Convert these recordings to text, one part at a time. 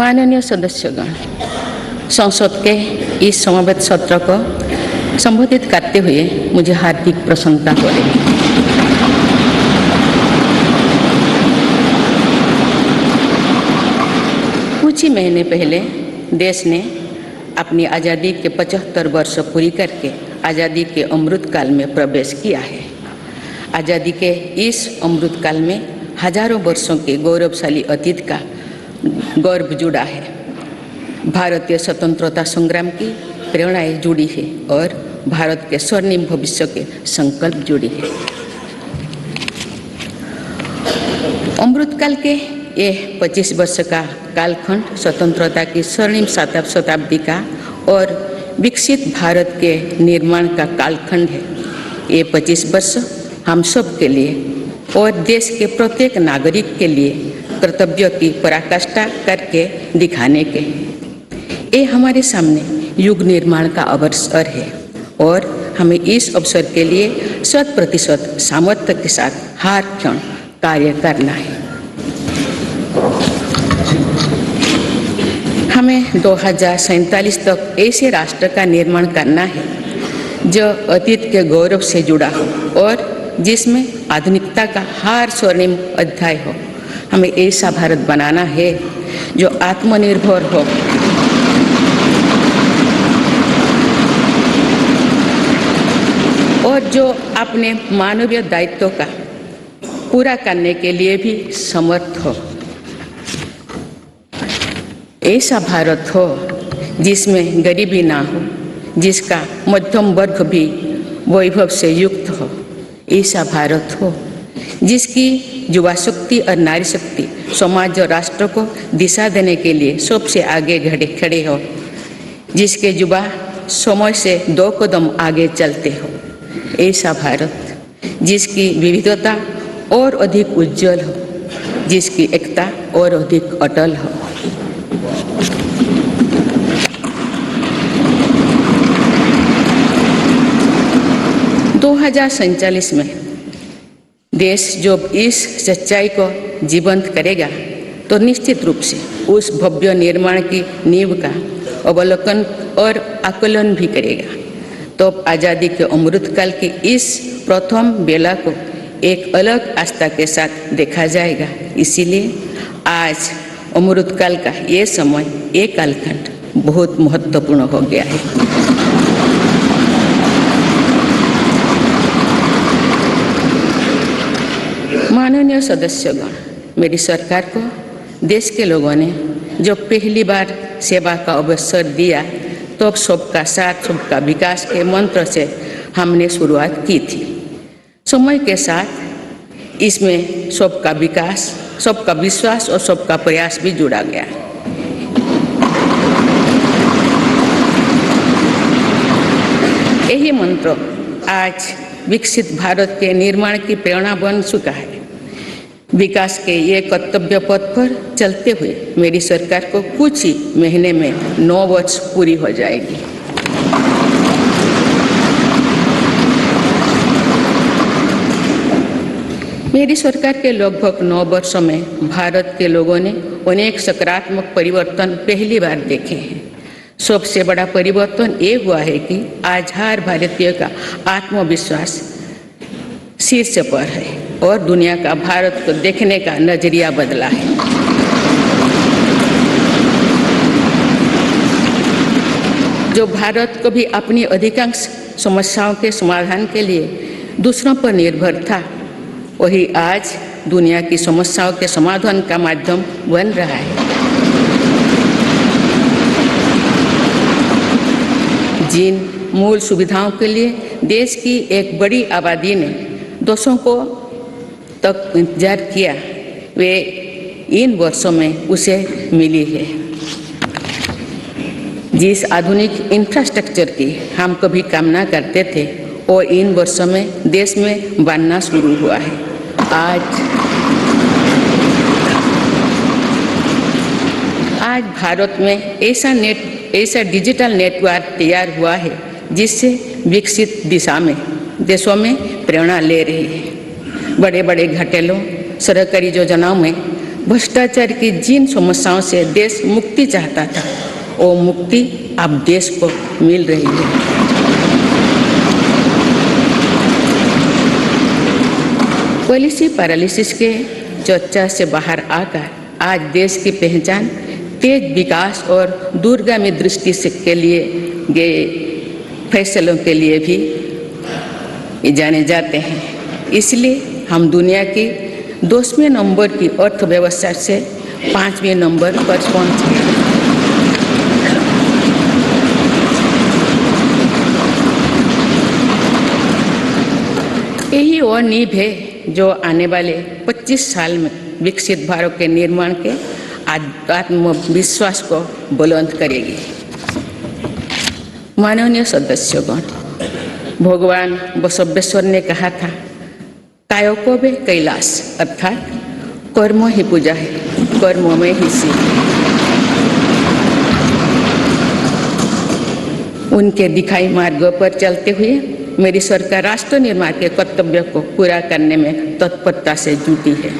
माननीय सदस्यगण, संसद के इस समवेत सत्र को संबोधित करते हुए मुझे हार्दिक प्रसन्नता हो रही है। कुछ ही महीने पहले देश ने अपनी आज़ादी के 75 वर्ष पूरी करके आज़ादी के अमृत काल में प्रवेश किया है। आज़ादी के इस अमृत काल में हजारों वर्षों के गौरवशाली अतीत का गौरव जुड़ा है। भारतीय स्वतंत्रता संग्राम की प्रेरणाएं जुड़ी है और भारत के स्वर्णिम भविष्य के संकल्प जुड़ी है। अमृतकाल के ये 25 वर्ष का कालखंड स्वतंत्रता की स्वर्णिम शताब्दी का और विकसित भारत के निर्माण का कालखंड है। ये 25 वर्ष हम सब के लिए और देश के प्रत्येक नागरिक के लिए कर्तव्य की पराकाष्ठा करके दिखाने के, ये हमारे सामने युग निर्माण का अवसर है और हमें इस अवसर के लिए 100% सामर्थ्य के साथ हर क्षण कार्य करना है। हमें 2047 तक ऐसे राष्ट्र का निर्माण करना है जो अतीत के गौरव से जुड़ा हो और जिसमें आधुनिकता का हर स्वर्णिम अध्याय हो। हमें ऐसा भारत बनाना है जो आत्मनिर्भर हो, और जो अपने मानवीय दायित्वों का पूरा करने के लिए भी समर्थ हो। ऐसा भारत हो जिसमें गरीबी ना हो, जिसका मध्यम वर्ग भी वैभव से युक्त हो। ऐसा भारत हो जिसकी युवा शक्ति और नारी शक्ति समाज और राष्ट्र को दिशा देने के लिए सबसे आगे खड़े हो, जिसके युवा समय से 2 कदम आगे चलते हो। ऐसा भारत जिसकी विविधता और अधिक उज्जवल हो, जिसकी एकता और अधिक अटल हो। दो 2047 में देश जब इस सच्चाई को जीवंत करेगा तो निश्चित रूप से उस भव्य निर्माण की नींव का अवलोकन और आकलन भी करेगा। तो आज़ादी के अमृतकाल की इस प्रथम बेला को एक अलग आस्था के साथ देखा जाएगा। इसीलिए आज अमृतकाल का ये समय, ये कालखंड बहुत महत्वपूर्ण हो गया है। माननीय सदस्यगण, मेरी सरकार को देश के लोगों ने जो पहली बार सेवा का अवसर दिया तो सबका साथ सबका विकास के मंत्र से हमने शुरुआत की थी। समय के साथ इसमें सबका विकास, सबका विश्वास और सबका प्रयास भी जुड़ा गया। यही मंत्र आज विकसित भारत के निर्माण की प्रेरणा बन चुका है। विकास के ये कर्तव्य पथ पर चलते हुए मेरी सरकार को कुछ ही महीने में 9 वर्ष पूरी हो जाएगी। मेरी सरकार के लगभग 9 वर्षों में भारत के लोगों ने अनेक सकारात्मक परिवर्तन पहली बार देखे हैं। सबसे बड़ा परिवर्तन ये हुआ है कि आज हर भारतीय का आत्मविश्वास शीर्ष पर है और दुनिया का भारत को देखने का नजरिया बदला है। जो भारत को भी अपनी अधिकांश समस्याओं के समाधान के लिए दूसरों पर निर्भर था, वही आज दुनिया की समस्याओं के समाधान का माध्यम बन रहा है। जिन मूल सुविधाओं के लिए देश की एक बड़ी आबादी ने दोषों को तक इंतजार किया, वे इन वर्षों में उसे मिली है। जिस आधुनिक इंफ्रास्ट्रक्चर की हम कभी कामना करते थे, वो इन वर्षों में देश में बनना शुरू हुआ है। आज भारत में ऐसा डिजिटल नेटवर्क तैयार हुआ है जिससे विकसित दिशा में देशों में प्रेरणा ले रही है। बड़े बड़े घरेलू सरकारी योजनाओं में भ्रष्टाचार की जिन समस्याओं से देश मुक्ति चाहता था, वो मुक्ति अब देश को मिल रही है। पॉलिसी पैरालिसिस के चर्चा से बाहर आकर आज देश की पहचान तेज विकास और दूरगामी दृष्टि से के लिए गए फैसलों के लिए भी जाने जाते हैं। इसलिए हम दुनिया की 10वें नंबर की अर्थव्यवस्था से 5वें नंबर पर पहुंचे। यही वो नींव है जो आने वाले 25 साल में विकसित भारत के निर्माण के आत्मविश्वास को बुलंद करेगी। माननीय सदस्यगण, भगवान बसवेश्वर ने कहा था, कायोकोबे कैलाश, अर्थात कर्म ही पूजा है, कर्म में ही शिव। उनके दिखाई मार्ग पर चलते हुए मेरी सरकार राष्ट्र निर्माण के कर्तव्य को पूरा करने में तत्परता से जुटी है।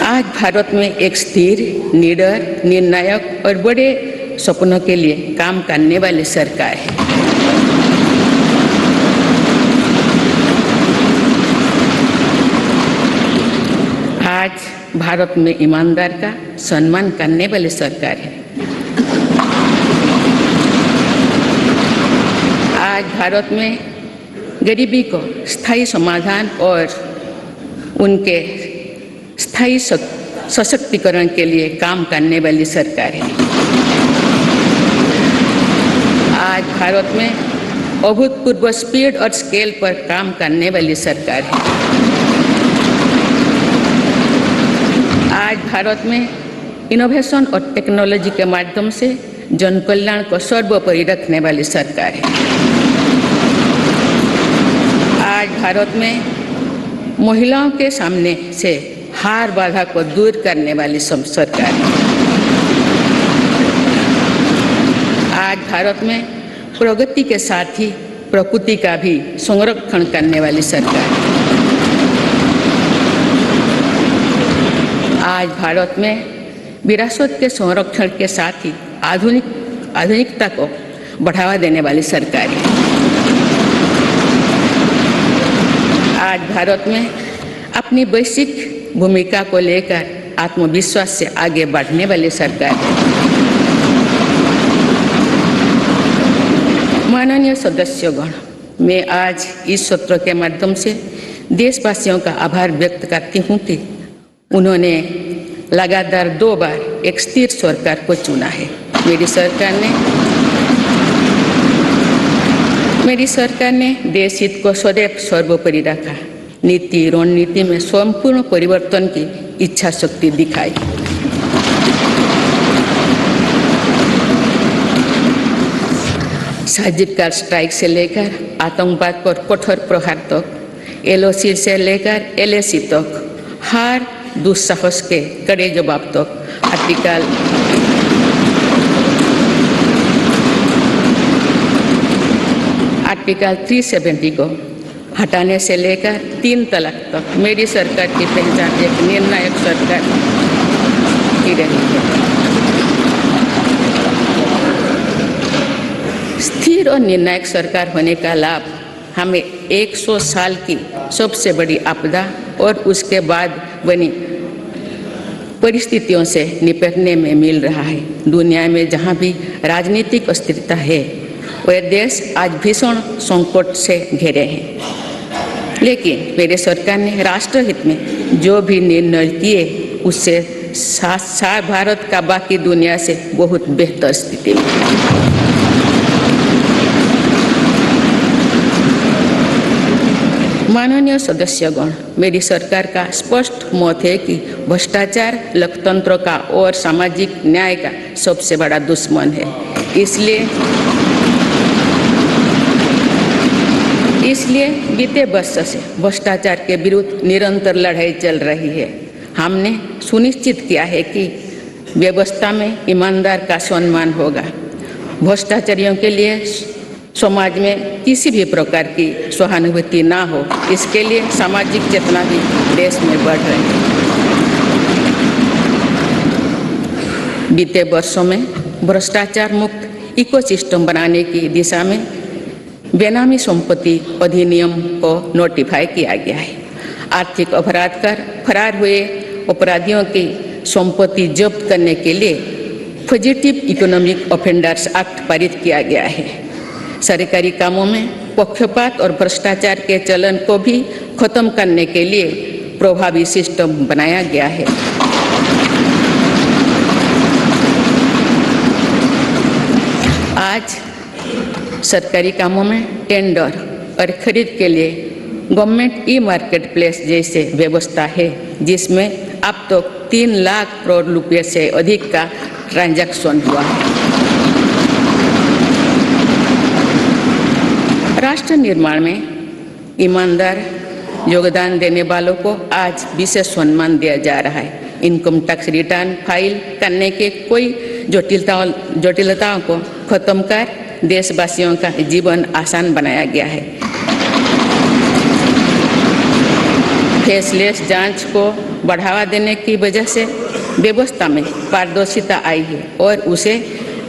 आज भारत में एक स्थिर, निडर, निर्णायक और बड़े सपनों के लिए काम करने वाली सरकार है। आज भारत में ईमानदार का सम्मान करने वाली सरकार है। आज भारत में गरीबी को स्थायी समाधान और उनके स्थायी सशक्तिकरण के लिए काम करने वाली सरकार है। आज भारत में अभूतपूर्व स्पीड और स्केल पर काम करने वाली सरकार है। आज भारत में इनोवेशन और टेक्नोलॉजी के माध्यम से जन कल्याण को सर्वोपरि रखने वाली सरकार है। आज भारत में महिलाओं के सामने से हार बाधा को दूर करने वाली सरकार है। आज भारत में प्रगति के साथ ही प्रकृति का भी संरक्षण करने वाली सरकार है। आज भारत में विरासत के संरक्षण के साथ ही आधुनिकता को बढ़ावा देने वाली सरकार है। आज भारत में अपनी वैश्विक भूमिका को लेकर आत्मविश्वास से आगे बढ़ने वाली सरकार है। माननीय सदस्यगण, मैं आज इस सत्र के माध्यम से देशवासियों का आभार व्यक्त करती हूँ कि उन्होंने लगातार 2 बार एक स्थिर सरकार को चुना है। मेरी सरकार ने देश हित को सदैव सर्वोपरि रखा। नीति रणनीति में संपूर्ण परिवर्तन की इच्छा शक्ति दिखाई। सर्जिकल स्ट्राइक से लेकर आतंकवाद पर कठोर प्रहार तक, LOC से लेकर LAC तक, हर दुस्साहस के कड़े जवाब तक आर्टिकल 370 को हटाने से लेकर 3 तलाक तक मेरी सरकार की पहचान एक निर्णायक सरकार की रही है। स्थिर और निर्णायक सरकार होने का लाभ हमें 100 साल की सबसे बड़ी आपदा और उसके बाद बनी परिस्थितियों से निपटने में मिल रहा है। दुनिया में जहाँ भी राजनीतिक अस्थिरता है, वह देश आज भीषण संकट से घिरे हैं। लेकिन मेरे सरकार ने राष्ट्रहित में जो भी निर्णय किए, उससे साथ भारत का बाकी दुनिया से बहुत बेहतर स्थिति में। माननीय सदस्यगण, मेरी सरकार का स्पष्ट मत है कि भ्रष्टाचार लोकतंत्र का और सामाजिक न्याय का सबसे बड़ा दुश्मन है। इसलिए बीते वर्ष से भ्रष्टाचार के विरुद्ध निरंतर लड़ाई चल रही है। हमने सुनिश्चित किया है कि व्यवस्था में ईमानदार का सम्मान होगा। भ्रष्टाचारियों के लिए समाज में किसी भी प्रकार की सहानुभूति ना हो, इसके लिए सामाजिक चेतना भी देश में बढ़ रही है। बीते वर्षों में भ्रष्टाचार मुक्त इकोसिस्टम बनाने की दिशा में बेनामी संपत्ति अधिनियम को नोटिफाई किया गया है। आर्थिक अपराध कर फरार हुए अपराधियों की संपत्ति जब्त करने के लिए फजिटिव इकोनॉमिक ऑफेंडर्स एक्ट पारित किया गया है। सरकारी कामों में पक्षपात और भ्रष्टाचार के चलन को भी खत्म करने के लिए प्रभावी सिस्टम बनाया गया है। आज सरकारी कामों में टेंडर और खरीद के लिए गवर्नमेंट ई मार्केट प्लेस जैसे व्यवस्था है, जिसमें अब तो 3 लाख करोड़ रुपये से अधिक का ट्रांजैक्शन हुआ है। राष्ट्र निर्माण में ईमानदार योगदान देने वालों को आज विशेष सम्मान दिया जा रहा है। इनकम टैक्स रिटर्न फाइल करने के कोई जटिलताओं को खत्म कर देशवासियों का जीवन आसान बनाया गया है। फेसलेस जांच को बढ़ावा देने की वजह से व्यवस्था में पारदर्शिता आई है और उसे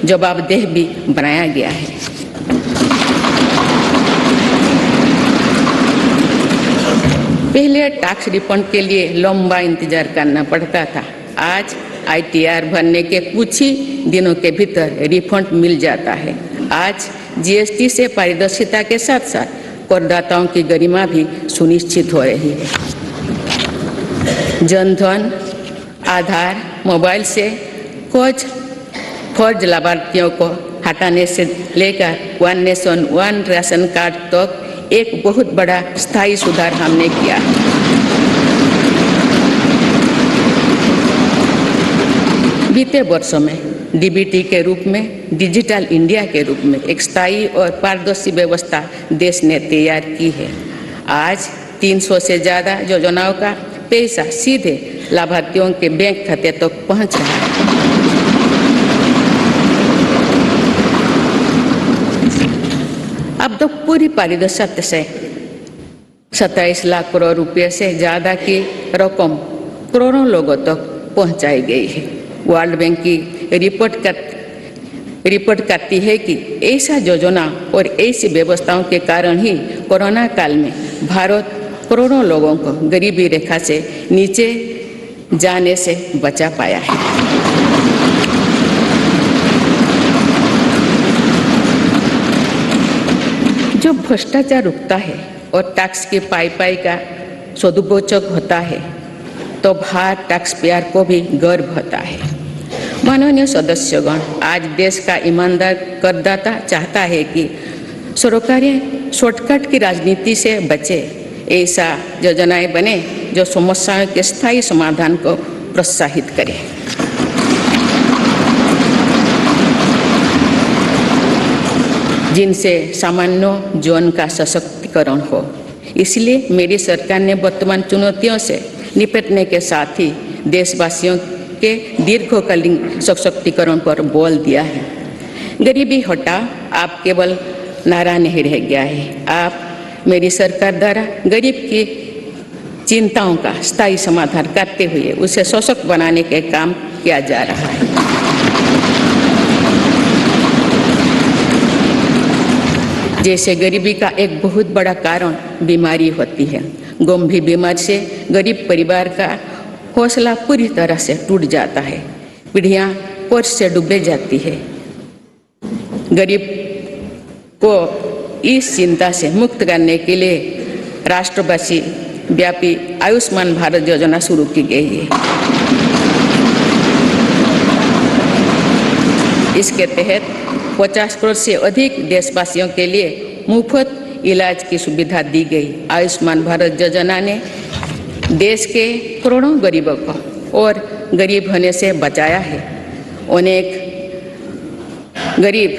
जवाबदेह भी बनाया गया है। पहले टैक्स रिफंड के लिए लंबा इंतजार करना पड़ता था। आज ITR भरने के कुछ ही दिनों के भीतर रिफंड मिल जाता है। आज GST से पारदर्शिता के साथ साथ करदाताओं की गरिमा भी सुनिश्चित हो रही है। जनधन, आधार, मोबाइल से कुछ फर्ज लाभार्थियों को हटाने से लेकर one nation one ration card तक एक बहुत बड़ा स्थायी सुधार हमने किया। बीते वर्षों में DBT के रूप में, डिजिटल इंडिया के रूप में एक स्थायी और पारदर्शी व्यवस्था देश ने तैयार की है। आज 300 से ज़्यादा योजनाओं का पैसा सीधे लाभार्थियों के बैंक खाते तक पहुंच रहा है। अब तो पूरी पारदर्शिता से 27 लाख करोड़ रुपए से ज़्यादा की रकम करोड़ों लोगों तक पहुंचाई गई है। वर्ल्ड बैंक की रिपोर्ट करती है कि ऐसा योजना और ऐसी व्यवस्थाओं के कारण ही कोरोना काल में भारत करोड़ों लोगों को गरीबी रेखा से नीचे जाने से बचा पाया है। जो भ्रष्टाचार रुकता है और टैक्स की पाई का सदुपयोग होता है तो भारत टैक्स पेयर को भी गर्व होता है। माननीय सदस्यगण, आज देश का ईमानदार करदाता चाहता है कि सरकारी शॉर्टकट की राजनीति से बचे। ऐसा योजनाएं बने जो समस्याओं के स्थायी समाधान को प्रोत्साहित करे। जिनसे सामान्य जीवन का सशक्तिकरण हो। इसलिए मेरी सरकार ने वर्तमान चुनौतियों से निपटने के साथ ही देशवासियों के दीर्घकालीन सशक्तिकरण पर बल दिया है। गरीबी हटाओ आप केवल नारा नहीं रह गया है, आप मेरी सरकार द्वारा गरीब की चिंताओं का स्थायी समाधान करते हुए उसे सशक्त बनाने के काम किया जा रहा है। जैसे गरीबी का एक बहुत बड़ा कारण बीमारी होती है। गंभीर बीमारी से गरीब परिवार का हौसला पूरी तरह से टूट जाता है, पीढ़ियां कर्ज से डूबे जाती है। गरीब को इस चिंता से मुक्त करने के लिए राष्ट्रवासी व्यापी आयुष्मान भारत योजना शुरू की गई है। इसके तहत 50 करोड़ से अधिक देशवासियों के लिए मुफ्त इलाज की सुविधा दी गई। आयुष्मान भारत योजना ने देश के करोड़ों गरीबों को और गरीब होने से बचाया है। अनेक गरीब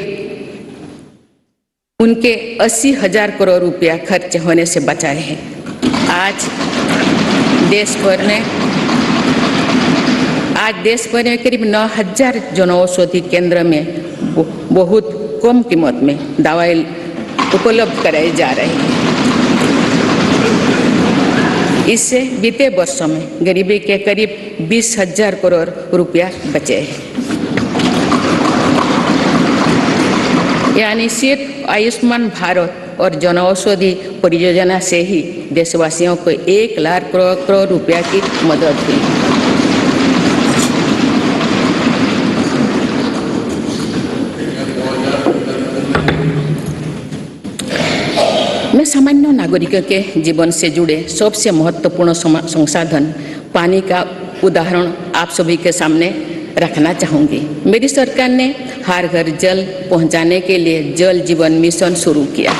उनके 80,000 करोड़ रुपया खर्च होने से बचाए हैं। आज देश भर में करीब 9,000 जन औषधि केंद्र में बहुत कम कीमत में दवाई उपलब्ध कराई जा रही है। इससे बीते वर्षों में गरीबी के करीब 20,000 करोड़ रुपया बचे हैं। यानी सिर्फ आयुष्मान भारत और जन औषधि परियोजना से ही देशवासियों को 1 लाख करोड़ रुपया की मदद हुई। मैं सामान्य नागरिकों के जीवन से जुड़े सबसे महत्वपूर्ण संसाधन पानी का उदाहरण आप सभी के सामने रखना चाहूँगी। मेरी सरकार ने हर घर जल पहुँचाने के लिए जल जीवन मिशन शुरू किया।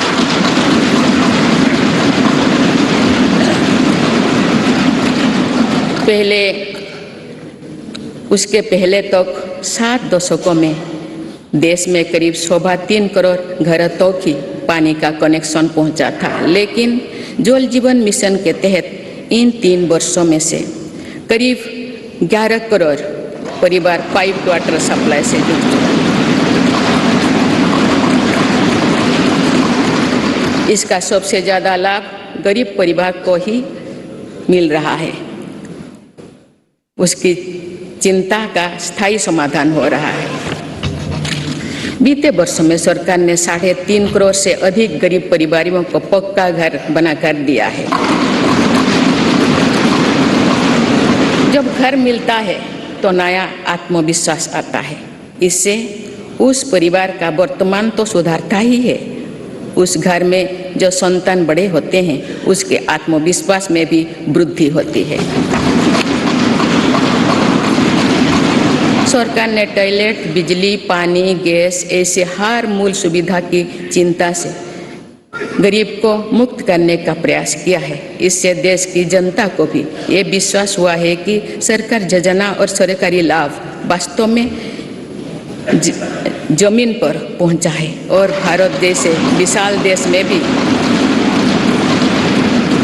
उसके पहले तक 7 दशकों में देश में करीब 3.25 करोड़ घरों तक ही पानी का कनेक्शन पहुंचा था, लेकिन जल जीवन मिशन के तहत इन 3 वर्षों में से करीब 11 करोड़ परिवार पाइप वाटर सप्लाई से जुड़ चुके। इसका सबसे ज़्यादा लाभ गरीब परिवार को ही मिल रहा है। उसकी चिंता का स्थायी समाधान हो रहा है। बीते वर्षों में सरकार ने 3.5 करोड़ से अधिक गरीब परिवारों को पक्का घर बनाकर दिया है। जब घर मिलता है तो नया आत्मविश्वास आता है। इससे उस परिवार का वर्तमान तो सुधरता ही है, उस घर में जो संतान बड़े होते हैं उसके आत्मविश्वास में भी वृद्धि होती है। सरकार ने टॉयलेट, बिजली, पानी, गैस ऐसे हर मूल सुविधा की चिंता से गरीब को मुक्त करने का प्रयास किया है। इससे देश की जनता को भी ये विश्वास हुआ है कि सरकार योजना और सरकारी लाभ वास्तव में जमीन पर पहुंचा है और भारत जैसे विशाल देश में भी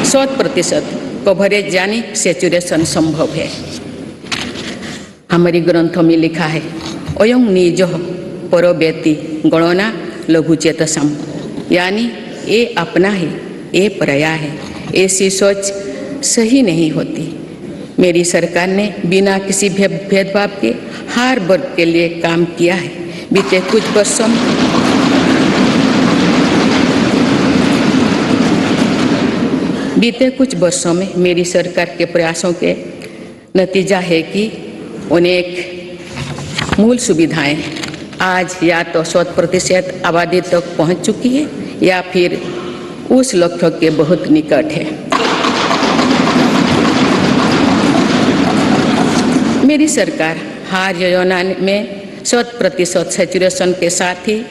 100% कवरेज यानी सैचुरेशन संभव है। हमारी ग्रंथों में लिखा है, अयं निज परो व्यक्ति गणना लघुचेतसम, यानी ये अपना है, ये पराया है। ऐसी सोच सही नहीं होती। मेरी सरकार ने बिना किसी भेदभाव के हर वर्ग के लिए काम किया है। बीते कुछ वर्षों में मेरी सरकार के प्रयासों के नतीजा है कि अनेक मूल सुविधाएं आज या तो 100% आबादी तक पहुंच चुकी है या फिर उस लक्ष्य के बहुत निकट है। मेरी सरकार हर योजना में 100% सैचुरेशन के साथ ही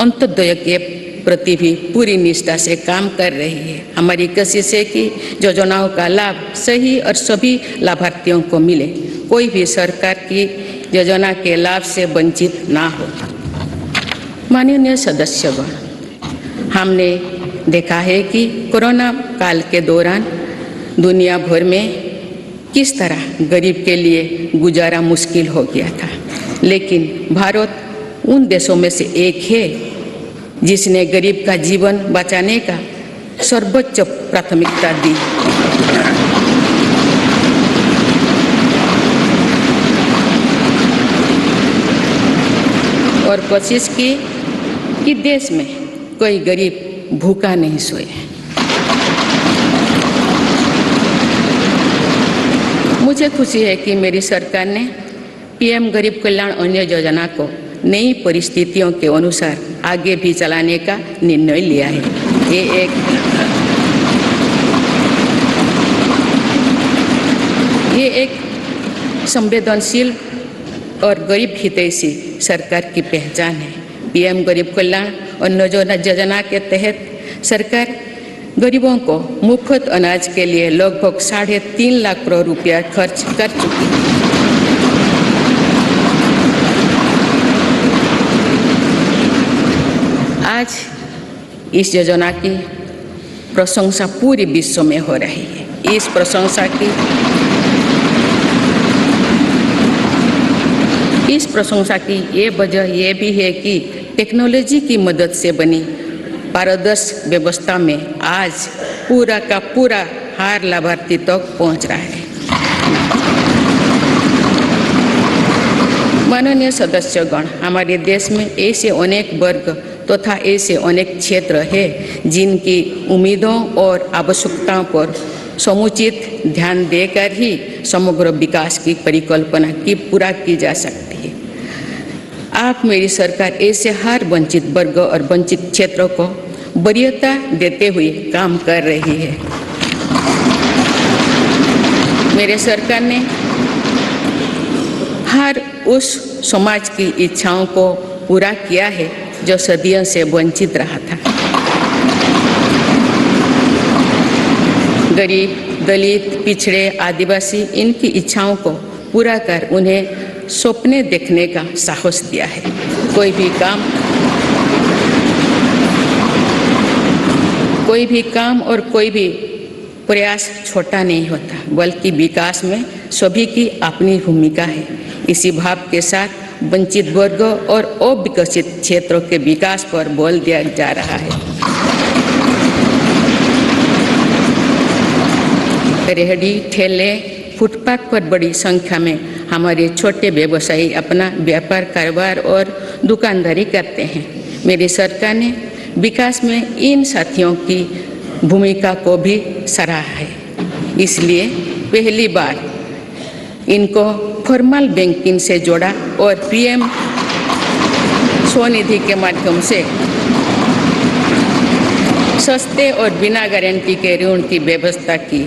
अंत्योदय के प्रति भी पूरी निष्ठा से काम कर रही है। हमारी कोशिश है कि योजनाओं का लाभ सही और सभी लाभार्थियों को मिले, कोई भी सरकार की योजना के लाभ से वंचित ना हो। माननीय सदस्यगण, हमने देखा है कि कोरोना काल के दौरान दुनिया भर में किस तरह गरीब के लिए गुजारा मुश्किल हो गया था, लेकिन भारत उन देशों में से एक है जिसने गरीब का जीवन बचाने का सर्वोच्च प्राथमिकता दी। और कोशिश की कि देश में कोई गरीब भूखा नहीं सोए। मुझे खुशी है कि मेरी सरकार ने पीएम गरीब कल्याण अन्न योजना को नई परिस्थितियों के अनुसार आगे भी चलाने का निर्णय लिया है। ये एक संवेदनशील और गरीब हितैषी सरकार की पहचान है। पीएम गरीब कल्याण अन्न योजना के तहत सरकार गरीबों को मुफ्त अनाज के लिए लगभग 3.5 लाख करोड़ रुपया खर्च कर चुकी है। आज इस योजना की प्रशंसा पूरे विश्व में हो रही है। इस प्रशंसा की ये वजह ये भी है कि टेक्नोलॉजी की मदद से बनी पारदर्शी व्यवस्था में आज पूरा का पूरा हर लाभार्थी तक पहुंच रहा है। माननीय सदस्यगण, हमारे देश में ऐसे अनेक वर्ग तथा ऐसे अनेक क्षेत्र हैं जिनकी उम्मीदों और आवश्यकताओं पर समुचित ध्यान देकर ही समग्र विकास की परिकल्पना की पूरा की जा सकती है। आप मेरी सरकार ऐसे हर वंचित वर्ग और वंचित क्षेत्रों को वरीयता देते हुए काम कर रही है। मेरे सरकार ने हर उस समाज की इच्छाओं को पूरा किया है जो सदियों से वंचित रहा था। गरीब, दलित, पिछड़े, आदिवासी इनकी इच्छाओं को पूरा कर उन्हें सपने देखने का साहस दिया है। कोई भी काम और कोई भी प्रयास छोटा नहीं होता, बल्कि विकास में सभी की अपनी भूमिका है। इसी भाव के साथ वंचित वर्गों और अविकसित क्षेत्रों के विकास पर बल दिया जा रहा है। रेहड़ी, ठेले, फुटपाथ पर बड़ी संख्या में हमारे छोटे व्यवसायी अपना व्यापार, कारोबार और दुकानदारी करते हैं। मेरी सरकार ने विकास में इन साथियों की भूमिका को भी सराहा है। इसलिए पहली बार इनको फॉर्मल बैंकिंग से जोड़ा और पीएम स्वनिधि के माध्यम से सस्ते और बिना गारंटी के ऋण की व्यवस्था की।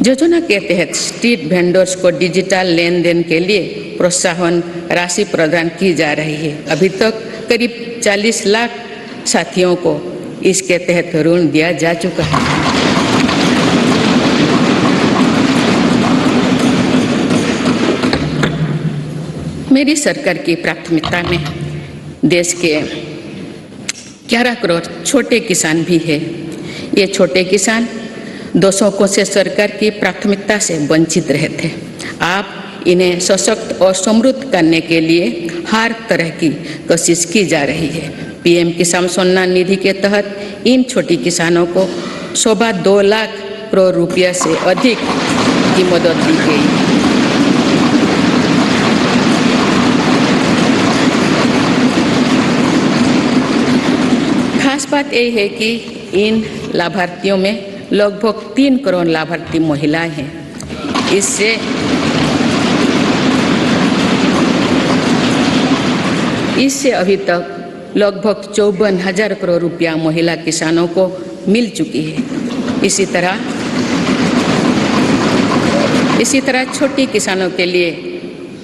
योजना के तहत स्ट्रीट वेंडर्स को डिजिटल लेन देन के लिए प्रोत्साहन राशि प्रदान की जा रही है। अभी तक करीब 40 लाख साथियों को इसके तहत ऋण दिया जा चुका है। मेरी सरकार की प्राथमिकता में देश के 11 करोड़ छोटे किसान भी है। ये छोटे किसान दशकों से सरकार की प्राथमिकता से वंचित रहे थे। आप इन्हें सशक्त और समृद्ध करने के लिए हर तरह की कोशिश की जा रही है। पीएम किसान सम्मान निधि के तहत इन छोटे किसानों को 2.25 लाख करोड़ रुपया से अधिक की मदद दी गई। खास बात यह है कि इन लाभार्थियों में लगभग 3 करोड़ लाभार्थी महिलाएं हैं। इससे अभी तक लगभग 54,000 करोड़ रुपया महिला किसानों को मिल चुकी है। इसी तरह छोटे किसानों के लिए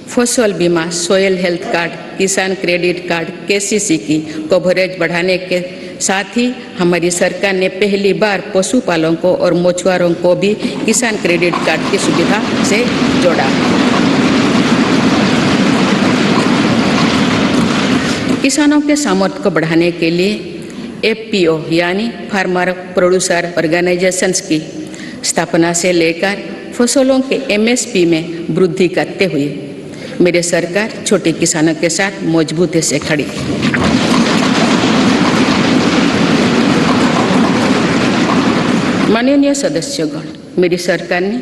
फसल बीमा, सोयल हेल्थ कार्ड, किसान क्रेडिट कार्ड, केसीसी की कवरेज बढ़ाने के साथ ही हमारी सरकार ने पहली बार पशुपालकों और मछुआरों को भी किसान क्रेडिट कार्ड की सुविधा से जोड़ा। किसानों के सामर्थ्य को बढ़ाने के लिए एफपीओ यानी फार्मर प्रोड्यूसर ऑर्गेनाइजेशंस की स्थापना से लेकर फसलों के एमएसपी में वृद्धि करते हुए मेरी सरकार छोटे किसानों के साथ मजबूती से खड़ी है। माननीय सदस्यगण, मेरी सरकार ने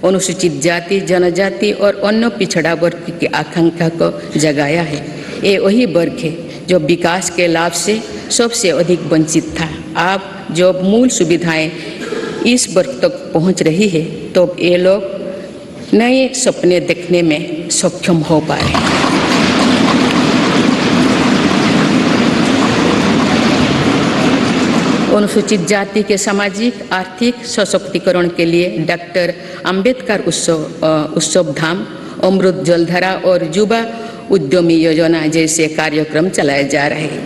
अनुसूचित जाति, जनजाति और अन्य पिछड़ा वर्ग की आकांक्षा को जगाया है। ये वही वर्ग है जो विकास के लाभ से सबसे अधिक वंचित था। अब जब मूल सुविधाएं इस वर्ग तक पहुंच रही है तो ये लोग नए सपने देखने में सक्षम हो पा रहे हैं। अनुसूचित जाति के सामाजिक आर्थिक सशक्तिकरण के लिए डॉक्टर अंबेडकर उत्सव धाम, अमृत जलधारा और युवा उद्यमी योजना जैसे कार्यक्रम चलाए जा रहे हैं।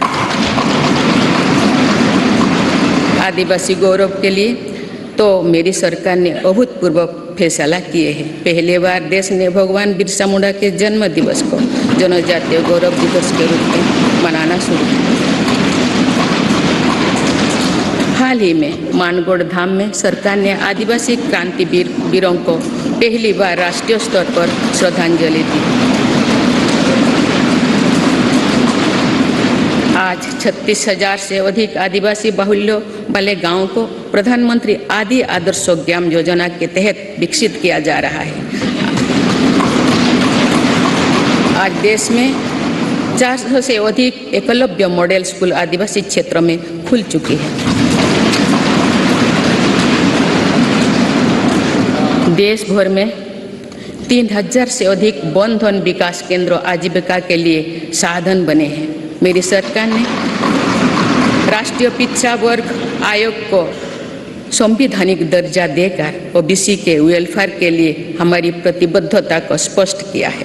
आदिवासी गौरव के लिए तो मेरी सरकार ने अभूतपूर्व फैसला किए हैं। पहली बार देश ने भगवान बिरसा मुंडा के जन्म दिवस को जनजातीय गौरव दिवस के रूप में मनाना शुरू किया। हाल ही में मानगढ़ धाम में सरकार ने आदिवासी क्रांतिवीर वीरों को पहली बार राष्ट्रीय स्तर पर श्रद्धांजलि दी। आज 36,000 से अधिक आदिवासी बाहुल्य वाले गांवों को प्रधानमंत्री आदि आदर्श ग्राम योजना के तहत विकसित किया जा रहा है। आज देश में 400 से अधिक एकलव्य मॉडल स्कूल आदिवासी क्षेत्र में खुल चुकी है। देश भर में 3000 से अधिक वन धन विकास केंद्र आजीविका के लिए साधन बने हैं। मेरी सरकार ने राष्ट्रीय पिछड़ा वर्ग आयोग को संवैधानिक दर्जा देकर ओबीसी के वेलफेयर के लिए हमारी प्रतिबद्धता को स्पष्ट किया है।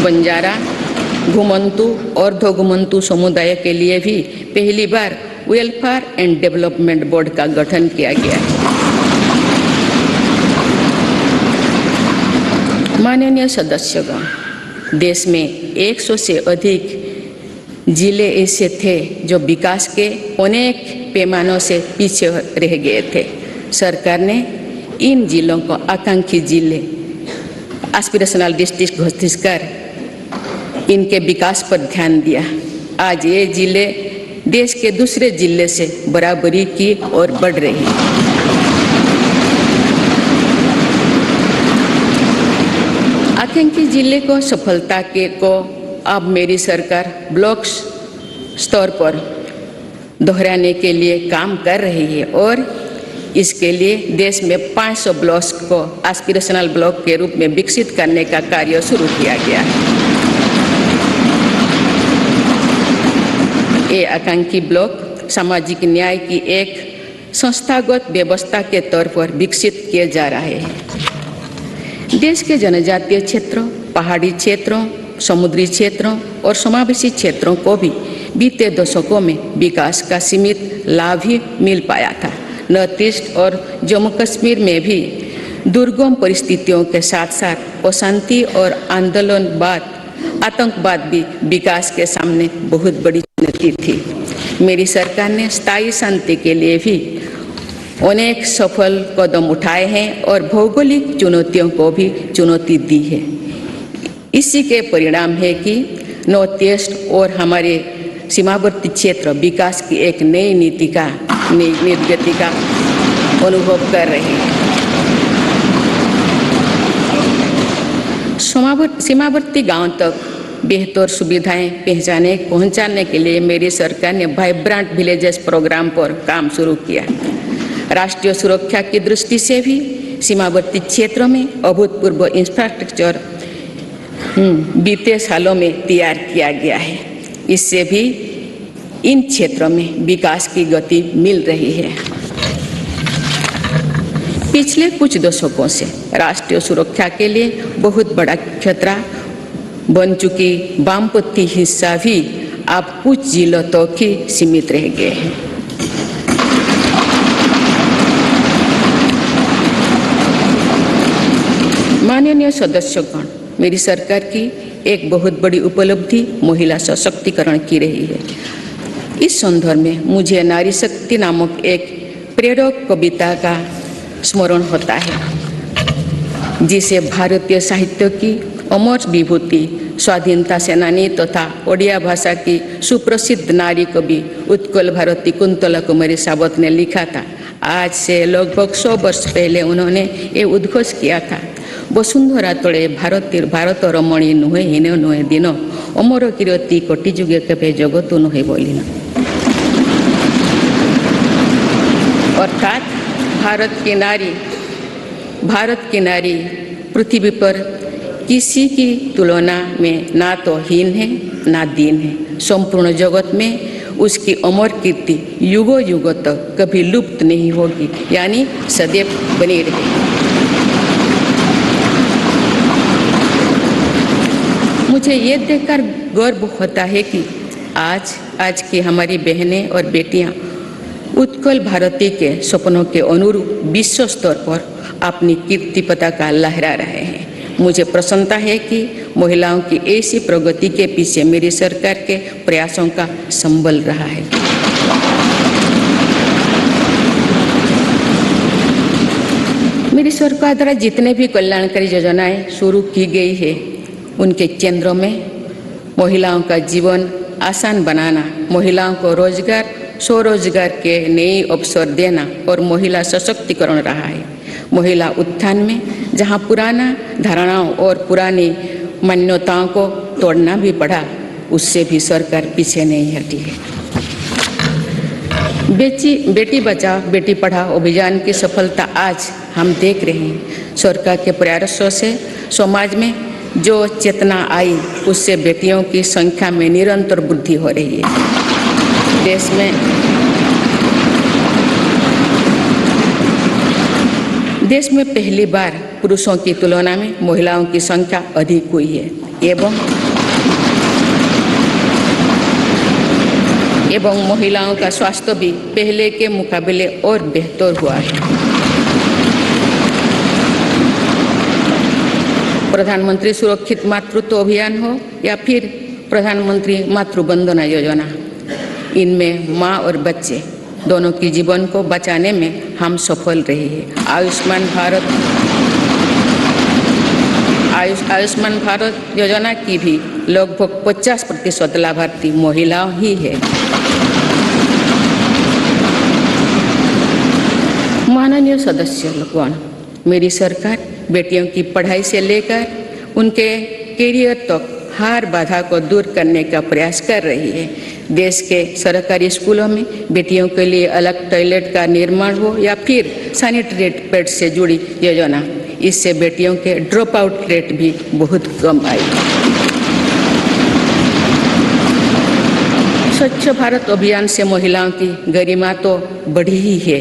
बंजारा, घुमंतु और अर्ध-घुमंतु समुदाय के लिए भी पहली बार वेलफेयर एंड डेवलपमेंट बोर्ड का गठन किया गया है। माननीय सदस्यगण, देश में 100 से अधिक जिले ऐसे थे जो विकास के अनेक पैमानों से पीछे रह गए थे। सरकार ने इन जिलों को आकांक्षी जिले एस्पिरेशनल डिस्ट्रिक्ट घोषित कर इनके विकास पर ध्यान दिया। आज ये जिले देश के दूसरे जिले से बराबरी की ओर बढ़ रही है। आकांक्षी जिले को सफलता को अब मेरी सरकार ब्लॉक स्तर पर दोहराने के लिए काम कर रही है और इसके लिए देश में 500 ब्लॉक्स को एस्पिरेशनल ब्लॉक के रूप में विकसित करने का कार्य शुरू किया गया है। ये आकांक्षी ब्लॉक सामाजिक न्याय की एक संस्थागत व्यवस्था के तौर पर विकसित किए जा रहे हैं। देश के जनजातीय क्षेत्रों, पहाड़ी क्षेत्रों, समुद्री क्षेत्रों और समावेशी क्षेत्रों को भी बीते दशकों में विकास का सीमित लाभ ही मिल पाया था। नॉर्थ ईस्ट और जम्मू कश्मीर में भी दुर्गम परिस्थितियों के साथ साथ अशांति और आतंकवाद भी विकास के सामने बहुत बड़ी चुनौती थी। मेरी सरकार ने स्थायी शांति के लिए भी अनेक सफल कदम उठाए हैं और भौगोलिक चुनौतियों को भी चुनौती दी है। इसी के परिणाम है कि नॉर्थ ईस्ट और हमारे सीमावर्ती क्षेत्र विकास की एक नई नीति का निर्गति का अनुभव कर रहे हैं। सीमावर्ती गांव तक बेहतर सुविधाएं पहुंचाने के लिए मेरी सरकार ने वाइब्रेंट विलेजेस प्रोग्राम पर काम शुरू किया। राष्ट्रीय सुरक्षा की दृष्टि से भी सीमावर्ती क्षेत्रों में अभूतपूर्व इंफ्रास्ट्रक्चर बीते सालों में तैयार किया गया है। इससे भी इन क्षेत्रों में विकास की गति मिल रही है। पिछले कुछ दशकों से राष्ट्रीय सुरक्षा के लिए बहुत बड़ा खतरा बन चुकी वामपंथी हिस्सा भी अब कुछ जिलों तक ही सीमित रह गए हैं। माननीय सदस्यगण, मेरी सरकार की एक बहुत बड़ी उपलब्धि महिला सशक्तिकरण की रही है। इस संदर्भ में मुझे नारी शक्ति नामक एक प्रेरक कविता का स्मरण होता है, जिसे भारतीय साहित्य की अमर विभूति स्वाधीनता सेनानी तथा ओडिया भाषा की सुप्रसिद्ध नारी कवि उत्कल भारती कुंतला कुमारी सावत ने लिखा था। आज से लगभग 100 वर्ष पहले उन्होंने ये उद्घोष किया था, वसुंधरा तले भारत रमणी नुहे हीन नुहे दिन अमर कीर्ति कोटि जुगे केबे जगत नुहे बोलिना। अर्थात भारत की नारी पृथ्वी पर किसी की तुलना में ना तो हीन है ना दीन है। संपूर्ण जगत में उसकी अमर कीर्ति युगों युगों तक कभी लुप्त नहीं होगी, यानी सदैव बनी रहेगी। मुझे ये देखकर गर्व होता है कि आज की हमारी बहनें और बेटियां उत्कल भारती के सपनों के अनुरूप विश्व स्तर पर अपनी कीर्ति पताका लहरा रहे हैं। मुझे प्रसन्नता है कि महिलाओं की ऐसी प्रगति के पीछे मेरी सरकार के प्रयासों का संबल रहा है। मेरी सरकार द्वारा जितने भी कल्याणकारी योजनाएं शुरू की गई है, उनके केंद्रों में महिलाओं का जीवन आसान बनाना, महिलाओं को रोजगार स्वरोजगार के नए अवसर देना और महिला सशक्तिकरण रहा है। महिला उत्थान में जहां पुराना धारणाओं और पुरानी मान्यताओं को तोड़ना भी पड़ा, उससे भी सरकार पीछे नहीं हटी है। बेटी बचाओ बेटी पढ़ाओ अभियान की सफलता आज हम देख रहे हैं। सरकार के प्रयासों से समाज में जो चेतना आई, उससे बेटियों की संख्या में निरंतर वृद्धि हो रही है। देश में पहली बार पुरुषों की तुलना में महिलाओं की संख्या अधिक हुई है एवं महिलाओं का स्वास्थ्य भी पहले के मुकाबले और बेहतर हुआ है। प्रधानमंत्री सुरक्षित मातृत्व अभियान हो या फिर प्रधानमंत्री मातृ वंदना योजना, इनमें माँ और बच्चे दोनों की जीवन को बचाने में हम सफल रहे हैं। आयुष्मान भारत योजना की भी लगभग 50% लाभार्थी महिलाओं ही है। माननीय सदस्यगण, मेरी सरकार बेटियों की पढ़ाई से लेकर उनके करियर तक हर बाधा को दूर करने का प्रयास कर रही है। देश के सरकारी स्कूलों में बेटियों के लिए अलग टॉयलेट का निर्माण हो या फिर सैनिटरी पैड से जुड़ी योजना, इससे बेटियों के ड्रॉप आउट रेट भी बहुत कम आई। स्वच्छ भारत अभियान से महिलाओं की गरिमा तो बढ़ी ही है,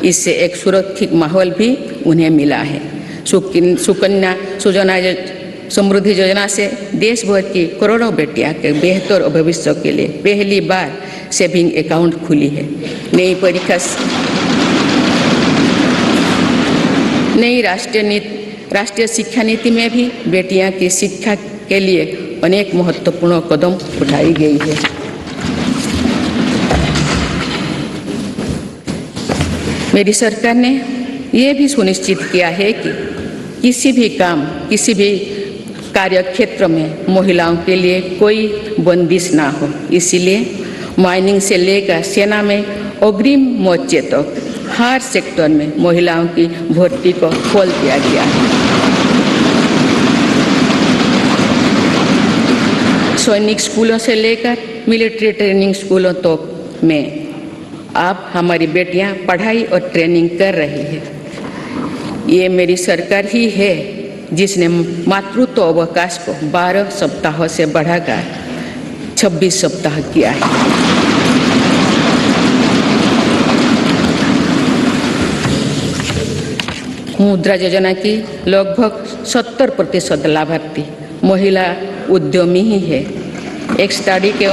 इससे एक सुरक्षित माहौल भी उन्हें मिला है। सुकन्या सुजना समृद्धि योजना से देश भर की करोड़ों बेटियां के बेहतर भविष्य के लिए पहली बार सेविंग अकाउंट खुली है। नई राष्ट्रीय शिक्षा नीति में भी बेटियां की शिक्षा के लिए अनेक महत्वपूर्ण कदम उठाई गई है। मेरी सरकार ने यह भी सुनिश्चित किया है कि किसी भी कार्य क्षेत्र में महिलाओं के लिए कोई बंदिश ना हो। इसीलिए माइनिंग से लेकर सेना में अग्रिम मोर्चे तक हर सेक्टर में महिलाओं की भर्ती को खोल दिया गया है। सैनिक स्कूलों से लेकर मिलिट्री ट्रेनिंग स्कूलों तक में अब हमारी बेटियां पढ़ाई और ट्रेनिंग कर रही है। ये मेरी सरकार ही है जिसने मातृत्व अवकाश को 12 सप्ताह से बढ़ाकर 26 सप्ताह किया है। मुद्रा योजना की लगभग 70% लाभार्थी महिला उद्यमी ही है। एक स्टडी के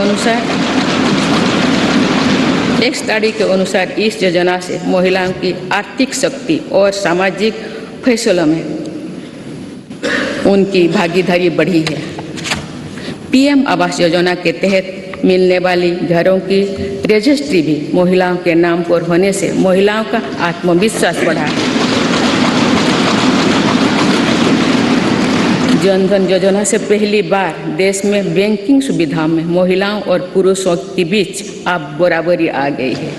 अनुसार इस योजना से महिलाओं की आर्थिक शक्ति और सामाजिक फैसलों में उनकी भागीदारी बढ़ी है। पीएम आवास योजना के तहत मिलने वाली घरों की रजिस्ट्री भी महिलाओं के नाम पर होने से महिलाओं का आत्मविश्वास बढ़ा। जन धन योजना से पहली बार देश में बैंकिंग सुविधाओं में महिलाओं और पुरुषों के बीच अब बराबरी आ गई है।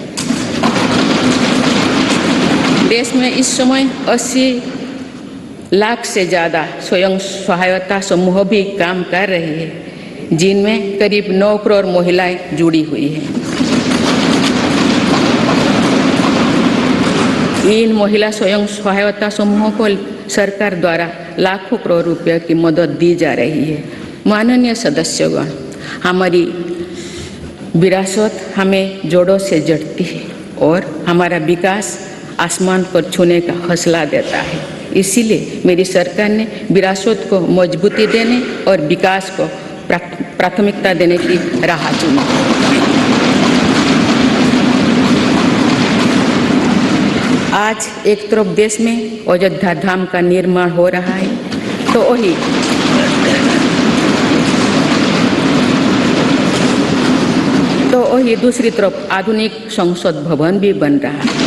देश में इस समय 80 लाख से ज़्यादा स्वयं सहायता समूह भी काम कर रहे हैं, जिनमें करीब 9 करोड़ महिलाएं जुड़ी हुई हैं। इन महिला स्वयं सहायता समूहों को सरकार द्वारा लाखों करोड़ रुपए की मदद दी जा रही है। माननीय सदस्यगण, हमारी विरासत हमें जोड़ों से जड़ती है और हमारा विकास आसमान पर छूने का हौसला देता है। इसीलिए मेरी सरकार ने विरासत को मजबूती देने और विकास को प्राथमिकता देने की राह चुनी। आज एक तरफ देश में अयोध्या धाम का निर्माण हो रहा है, तो वही दूसरी तरफ आधुनिक संसद भवन भी बन रहा है।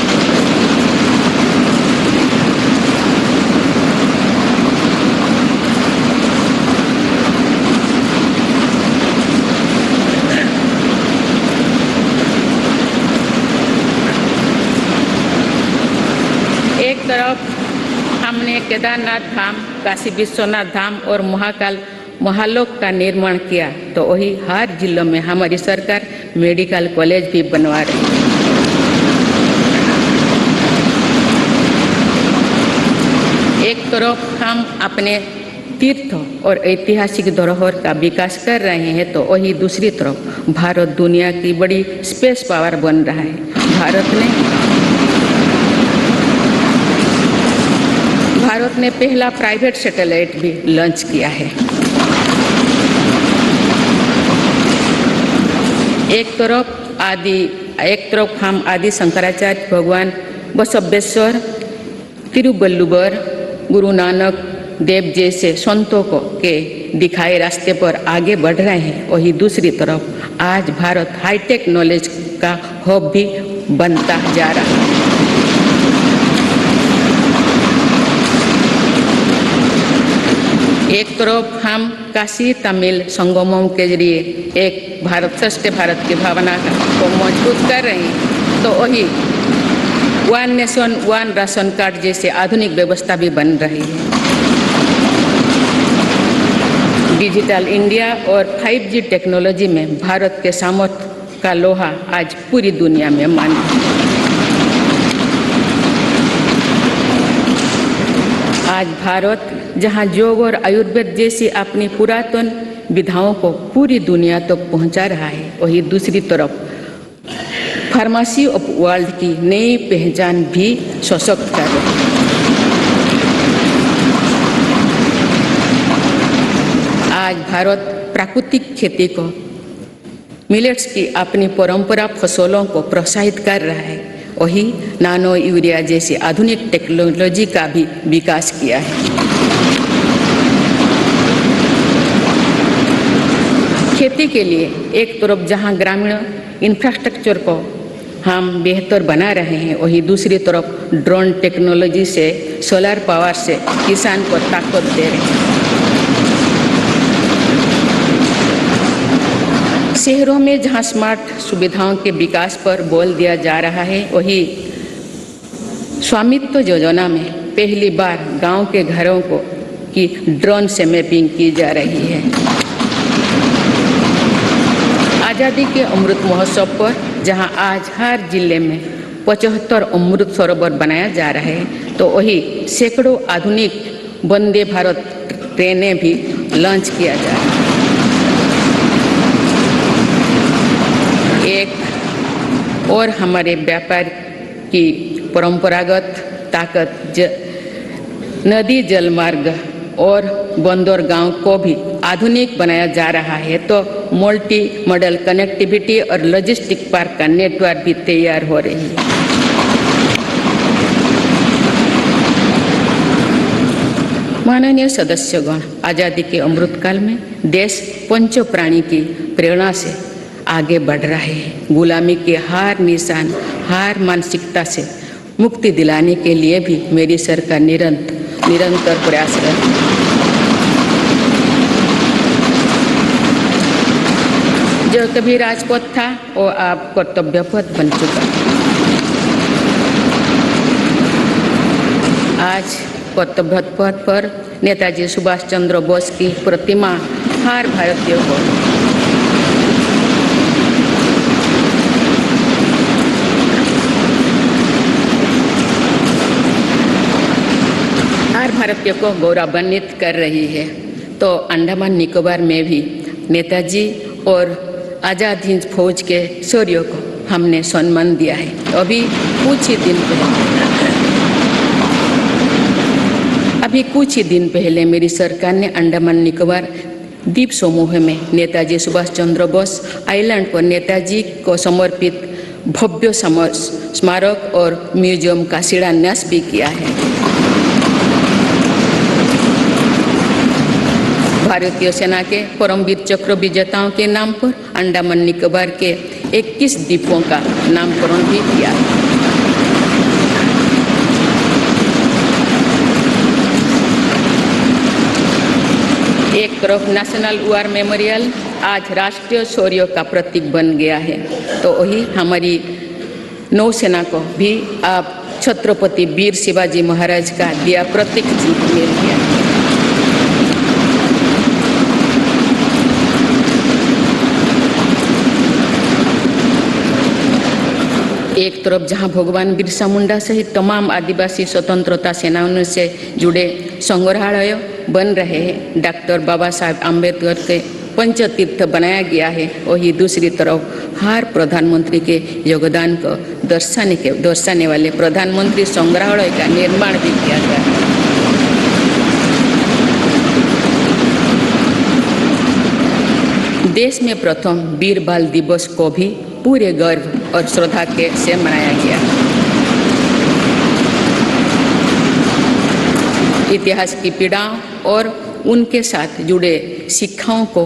तरफ हमने केदारनाथ धाम, काशी विश्वनाथ धाम और महाकाल महालोक का निर्माण किया, तो वही हर जिलों में हमारी सरकार मेडिकल कॉलेज भी बनवा रही है। एक तरफ हम अपने तीर्थ और ऐतिहासिक धरोहर का विकास कर रहे हैं, तो वही दूसरी तरफ भारत दुनिया की बड़ी स्पेस पावर बन रहा है। भारत ने पहला प्राइवेट सैटेलाइट भी लॉन्च किया है। एक तरफ हम आदि शंकराचार्य भगवान बसवेश्वर, तिरुवल्लुवर, गुरु नानक देव जैसे संतों के दिखाए रास्ते पर आगे बढ़ रहे हैं, वही दूसरी तरफ आज भारत हाईटेक नॉलेज का हब भी बनता जा रहा है। एक तरफ हम काशी तमिल संगमों के जरिए एक भारत श्रेष्ठ भारत की भावना को मजबूत कर रहे हैं, तो वही one nation one ration card जैसे आधुनिक व्यवस्था भी बन रही है। डिजिटल इंडिया और 5G टेक्नोलॉजी में भारत के सामर्थ्य का लोहा आज पूरी दुनिया में मान्य है। आज भारत जहां योग और आयुर्वेद जैसी अपनी पुरातन विधाओं को पूरी दुनिया तक पहुंचा रहा है, वही दूसरी तरफ फार्मेसी ऑफ वर्ल्ड की नई पहचान भी सशक्त कर रही है। आज भारत प्राकृतिक खेती को, मिलेट्स की अपनी परंपरा फसलों को प्रोत्साहित कर रहा है, वही नानो यूरिया जैसी आधुनिक टेक्नोलॉजी का भी विकास किया है। खेती के लिए एक तरफ जहां ग्रामीण इंफ्रास्ट्रक्चर को हम बेहतर बना रहे हैं, वही दूसरी तरफ ड्रोन टेक्नोलॉजी से, सोलर पावर से किसान को ताकत दे रहे हैं। शहरों में जहां स्मार्ट सुविधाओं के विकास पर बल दिया जा रहा है, वही स्वामित्व योजना में पहली बार गांव के घरों को की ड्रोन से मैपिंग की जा रही है। आज़ादी के अमृत महोत्सव पर जहां आज हर जिले में 75 अमृत सरोवर बनाया जा रहा है, तो वही सैकड़ों आधुनिक वंदे भारत ट्रेनें भी लॉन्च किया जा रहा है। एक और हमारे व्यापार की परंपरागत ताकत नदी जल मार्ग और बंदरगांव को भी आधुनिक बनाया जा रहा है, तो मल्टी मॉडल कनेक्टिविटी और लॉजिस्टिक पार्क का नेटवर्क भी तैयार हो रही है। माननीय सदस्यगण, आज़ादी के अमृतकाल में देश पंच प्राणी की प्रेरणा से आगे बढ़ रहा है। गुलामी के हर निशान, हर मानसिकता से मुक्ति दिलाने के लिए भी मेरी सरकार निरंतर प्रयासरत है। जो कभी राजपथ था वो अब कर्तव्य पथ बन चुका है। आज कर्तव्य पथ पर नेताजी सुभाष चंद्र बोस की प्रतिमा हर भारतीय को गौरवान्वित कर रही है। तो अंडमान निकोबार में भी नेताजी और आज़ाद हिंद फौज के शौर्यों को हमने सम्मान दिया है। अभी कुछ ही दिन पहले मेरी सरकार ने अंडमान निकोबार द्वीप समूह में नेताजी सुभाष चंद्र बोस आइलैंड पर नेताजी को समर्पित भव्य स्मारक और म्यूजियम का शिलान्यास भी किया है। भारतीय सेना के परमवीर चक्र विजेताओं के नाम पर अंडमान निकोबार के 21 द्वीपों का नामकरण भी किया। एक तरफ नेशनल वॉर मेमोरियल आज राष्ट्रीय शौर्य का प्रतीक बन गया है, तो वही हमारी नौसेना को भी अब छत्रपति वीर शिवाजी महाराज का दिया प्रतीक मिल गया। एक तरफ जहां भगवान बिरसा मुंडा सहित तमाम आदिवासी स्वतंत्रता सेनानियों से जुड़े संग्रहालय बन रहे हैं, डॉक्टर बाबा साहेब आम्बेडकर के पंचतीर्थ बनाया गया है, वही दूसरी तरफ हर प्रधानमंत्री के योगदान को दर्शाने वाले प्रधानमंत्री संग्रहालय का निर्माण भी किया गया है। देश में प्रथम वीर बाल दिवस को भी पूरे गर्व और श्रद्धा के से मनाया गया। इतिहास की पीड़ाओं और उनके साथ जुड़े शिक्षाओं को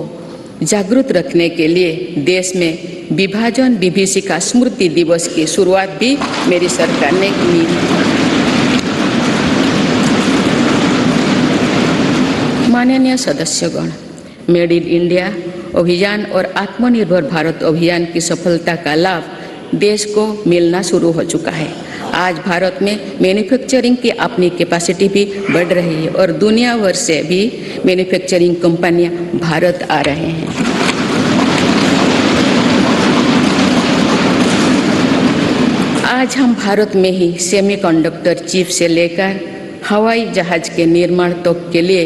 जागरूक रखने के लिए देश में विभाजन विभीषिका स्मृति दिवस की शुरुआत भी मेरी सरकार ने की। माननीय सदस्यगण, मेड इन इंडिया अभियान और आत्मनिर्भर भारत अभियान की सफलता का लाभ देश को मिलना शुरू हो चुका है। आज भारत में मैन्युफैक्चरिंग की अपनी कैपेसिटी भी बढ़ रही है और दुनिया भर से भी मैन्युफैक्चरिंग कंपनियां भारत आ रहे हैं। आज हम भारत में ही सेमीकंडक्टर चिप से लेकर हवाई जहाज के निर्माण तक के लिए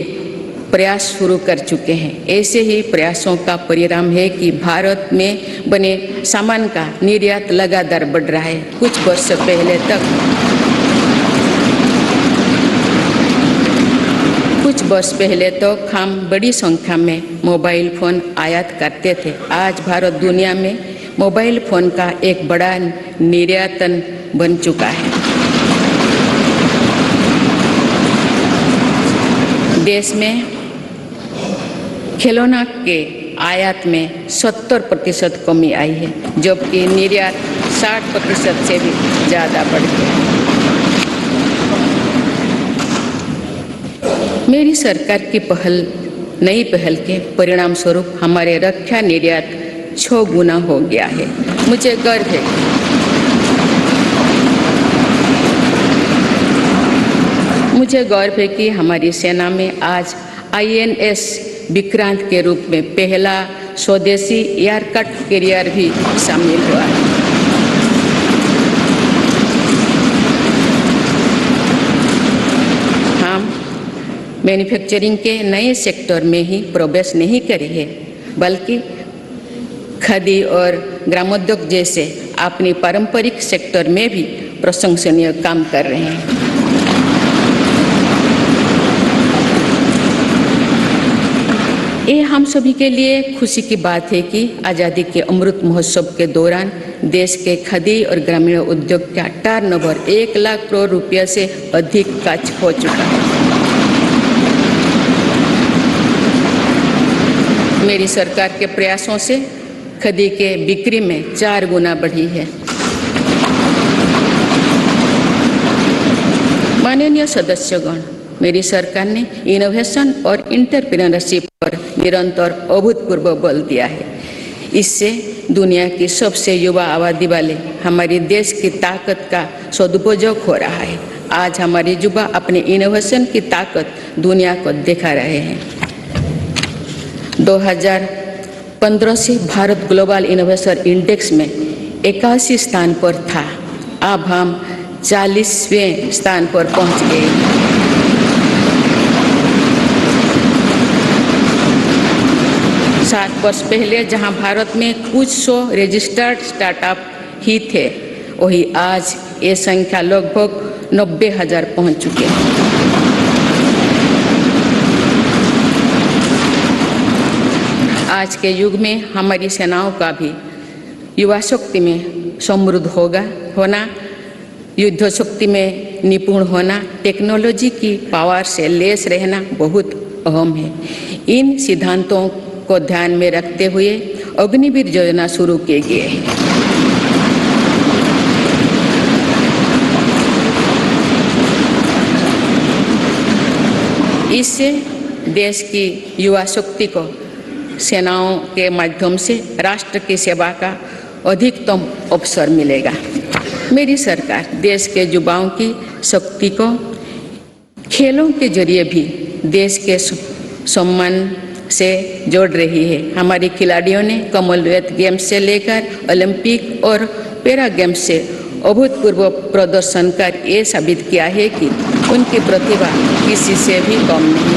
प्रयास शुरू कर चुके हैं। ऐसे ही प्रयासों का परिणाम है कि भारत में बने सामान का निर्यात लगातार बढ़ रहा है। कुछ वर्ष पहले तक हम बड़ी संख्या में मोबाइल फोन आयात करते थे। आज भारत दुनिया में मोबाइल फोन का एक बड़ा निर्यातन बन चुका है। देश में खिलौना के आयात में 70% कमी आई है, जबकि निर्यात 60% से भी ज़्यादा बढ़ गया। मेरी सरकार की नई पहल के परिणाम स्वरूप हमारे रक्षा निर्यात 6 गुना हो गया है। मुझे गर्व है कि हमारी सेना में आज INS विक्रांत के रूप में पहला स्वदेशी एयरक्राफ्ट कैरियर भी शामिल हुआ है। हम मैन्युफैक्चरिंग के नए सेक्टर में ही प्रवेश नहीं करे हैं, बल्कि खादी और ग्रामोद्योग जैसे अपनी पारंपरिक सेक्टर में भी प्रशंसनीय काम कर रहे हैं। ये हम सभी के लिए खुशी की बात है कि आज़ादी के अमृत महोत्सव के दौरान देश के खादी और ग्रामीण उद्योग का टर्नओवर 1 लाख करोड़ रुपये से अधिक का हो चुका है। मेरी सरकार के प्रयासों से खादी के बिक्री में 4 गुना बढ़ी है। माननीय सदस्यगण, मेरी सरकार ने इनोवेशन और एंटरप्रेन्योरशिप पर निरंतर अभूतपूर्व बल दिया है। इससे दुनिया की सबसे युवा आबादी वाले हमारे देश की ताकत का सदुपयोग हो रहा है। आज हमारे युवा अपने इनोवेशन की ताकत दुनिया को दिखा रहे हैं। 2015 से भारत ग्लोबल इनोवेशन इंडेक्स में 81 स्थान पर था। अब हम 40वें स्थान पर पहुंच गए। सात वर्ष पहले जहां भारत में कुछ 100 रजिस्टर्ड स्टार्टअप ही थे, वही आज ये संख्या लगभग 90,000 पहुंच चुके हैं। आज के युग में हमारी सेनाओं का भी युवा शक्ति में समृद्ध होना, युद्ध शक्ति में निपुण होना, टेक्नोलॉजी की पावर से लेस रहना बहुत अहम है। इन सिद्धांतों को ध्यान में रखते हुए अग्निवीर योजना शुरू किए गए हैं। इससे देश की युवा शक्ति को सेनाओं के माध्यम से राष्ट्र की सेवा का अधिकतम अवसर मिलेगा। मेरी सरकार देश के युवाओं की शक्ति को खेलों के जरिए भी देश के सम्मान से जोड़ रही है। हमारे खिलाड़ियों ने कॉमनवेल्थ गेम्स से लेकर ओलंपिक और पैरा गेम्स से अभूतपूर्व प्रदर्शन कर ये साबित किया है कि उनकी प्रतिभा किसी से भी कम नहीं।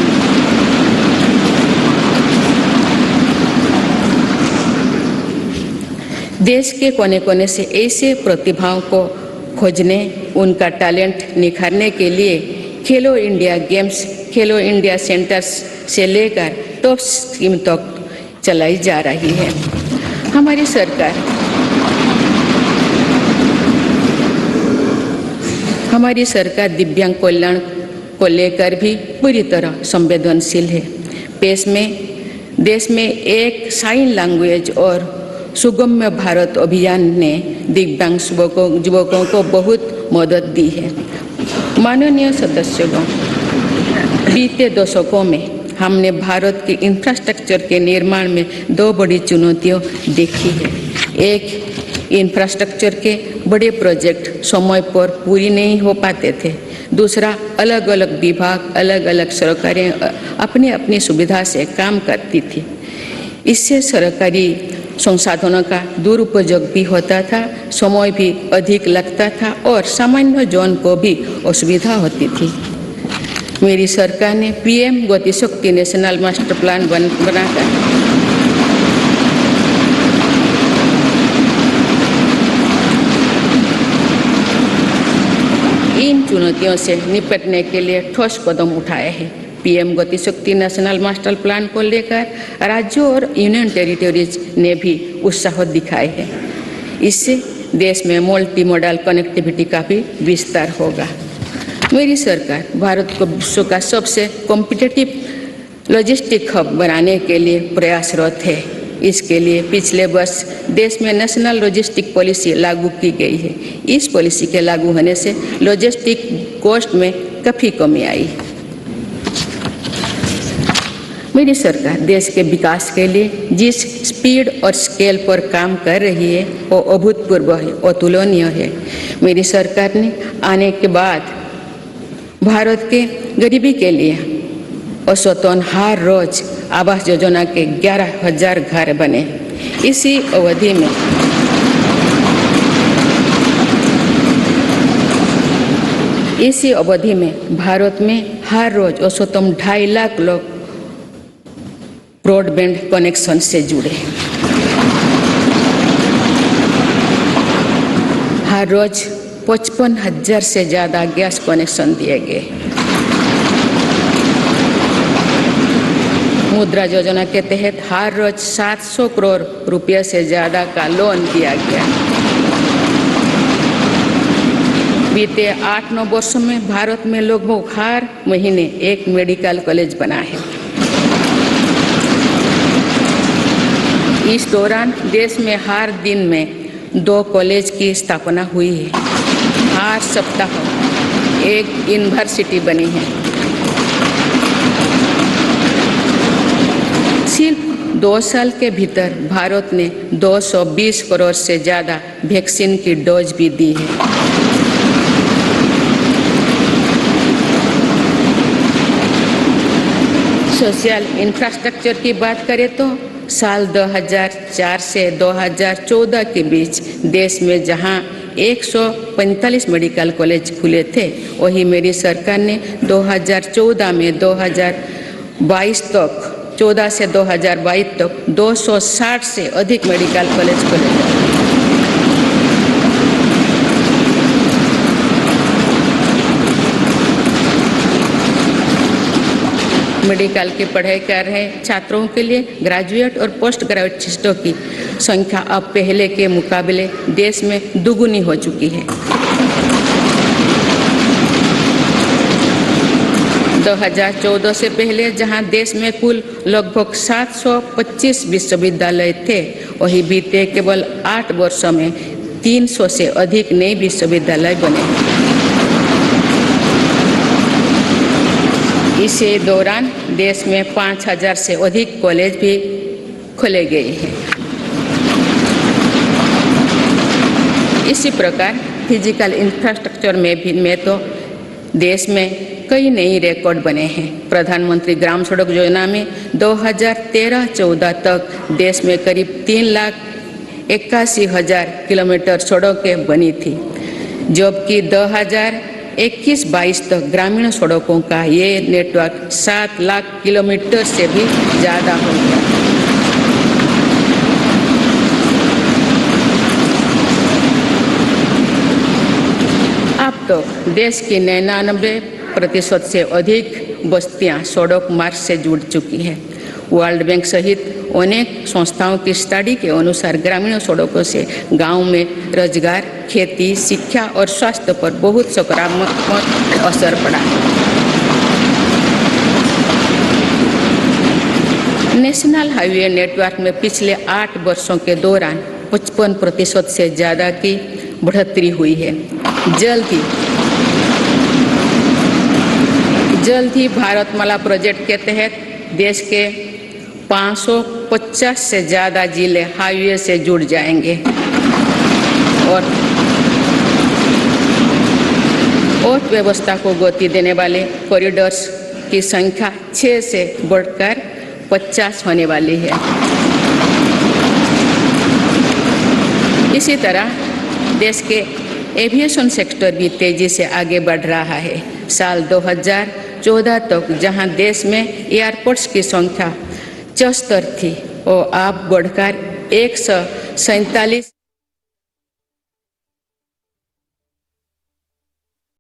देश के कोने कोने से ऐसे प्रतिभाओं को खोजने, उनका टैलेंट निखारने के लिए खेलो इंडिया गेम्स, खेलो इंडिया सेंटर्स से लेकर टॉप स्कीम तक चलाई जा रही है। हमारी सरकार दिव्यांग कल्याण को लेकर भी पूरी तरह संवेदनशील है। देश में एक साइन लैंग्वेज और सुगम्य भारत अभियान ने दिव्यांग युवकों को बहुत मदद दी है। माननीय सदस्यगण, बीते दशकों में हमने भारत के इंफ्रास्ट्रक्चर के निर्माण में दो बड़ी चुनौतियां देखी है। एक, इंफ्रास्ट्रक्चर के बड़े प्रोजेक्ट समय पर पूरी नहीं हो पाते थे। दूसरा, अलग अलग विभाग, अलग अलग सरकारें अपनी अपनी सुविधा से काम करती थी। इससे सरकारी संसाधनों का दुरुपयोग भी होता था, समय भी अधिक लगता था और सामान्य जन को भी असुविधा होती थी। मेरी सरकार ने पीएम गति शक्ति नेशनल मास्टर प्लान बनाकर इन चुनौतियों से निपटने के लिए ठोस कदम उठाए हैं। पीएम गति शक्ति नेशनल मास्टर प्लान को लेकर राज्यों और यूनियन टेरिटरीज ने भी उत्साह दिखाए हैं। इससे देश में मल्टी मॉडल कनेक्टिविटी का भी विस्तार होगा। मेरी सरकार भारत को विश्व का सबसे कॉम्पिटिटिव लॉजिस्टिक हब बनाने के लिए प्रयासरत है। इसके लिए पिछले वर्ष देश में नेशनल लॉजिस्टिक पॉलिसी लागू की गई है। इस पॉलिसी के लागू होने से लॉजिस्टिक कॉस्ट में काफ़ी कमी आई। मेरी सरकार देश के विकास के लिए जिस स्पीड और स्केल पर काम कर रही है वो अभूतपूर्व है, अतुलनीय है। मेरी सरकार ने आने के बाद भारत के गरीबी के लिए औसतन हर रोज आवास योजना के 11,000 घर बने। इसी अवधि में भारत में हर रोज औसतन 2.5 लाख लोग ब्रॉडबैंड कनेक्शन से जुड़े। हर रोज 55,000 से ज़्यादा गैस कनेक्शन दिए गए। मुद्रा योजना के तहत हर रोज 700 करोड़ रुपये से ज़्यादा का लोन दिया गया। बीते 8-9 वर्षों में भारत में लगभग हर महीने एक मेडिकल कॉलेज बना है। इस दौरान देश में हर दिन में 2 कॉलेज की स्थापना हुई है। हर सप्ताह एक यूनिवर्सिटी बनी है। सिर्फ 2 साल के भीतर भारत ने 220 करोड़ से ज़्यादा वैक्सीन की डोज भी दी है। सोशल इंफ्रास्ट्रक्चर की बात करें तो साल 2004 से 2014 के बीच देश में जहां 145 मेडिकल कॉलेज खुले थे, वही मेरी सरकार ने 2014 में 2022 तक 14 से 2022 तक 260 से अधिक मेडिकल कॉलेज खोले। मेडिकल की पढ़ाई कर रहे छात्रों के लिए ग्रेजुएट और पोस्ट ग्रेजुएटों की संख्या अब पहले के मुकाबले देश में दुगुनी हो चुकी है। 2014 से पहले जहां देश में कुल लगभग 725 विश्वविद्यालय थे, वहीं बीते केवल 8 वर्षों में 300 से अधिक नए विश्वविद्यालय बने। इसी दौरान देश में 5,000 से अधिक कॉलेज भी खोले गए हैं। इसी प्रकार फिजिकल इंफ्रास्ट्रक्चर में तो देश में कई नए रिकॉर्ड बने हैं। प्रधानमंत्री ग्राम सड़क योजना में 2013-14 तक देश में करीब 3,81,000 किलोमीटर सड़कें बनी थी। जबकि 2021-22 तक ग्रामीण सड़कों का ये नेटवर्क 7 लाख किलोमीटर से भी ज़्यादा हो गया। अब तक देश की 99% से अधिक बस्तियां सड़क मार्ग से जुड़ चुकी है। वर्ल्ड बैंक सहित अनेक संस्थाओं की स्टडी के अनुसार ग्रामीण सड़कों से गांव में रोजगार, खेती, शिक्षा और स्वास्थ्य पर बहुत सकारात्मक असर पड़ा है। नेशनल हाईवे नेटवर्क में पिछले 8 वर्षों के दौरान 55% से ज़्यादा की बढ़ोतरी हुई है। जल्द ही भारतमाला प्रोजेक्ट के तहत देश के 550 से ज़्यादा जिले हाईवे से जुड़ जाएंगे और अर्थव्यवस्था को गति देने वाले कॉरिडोर्स की संख्या 6 से बढ़कर 50 होने वाली है। इसी तरह देश के एविएशन सेक्टर भी तेजी से आगे बढ़ रहा है। साल 2014 तक जहां देश में एयरपोर्ट्स की संख्या 74 थी और अब बढ़कर 147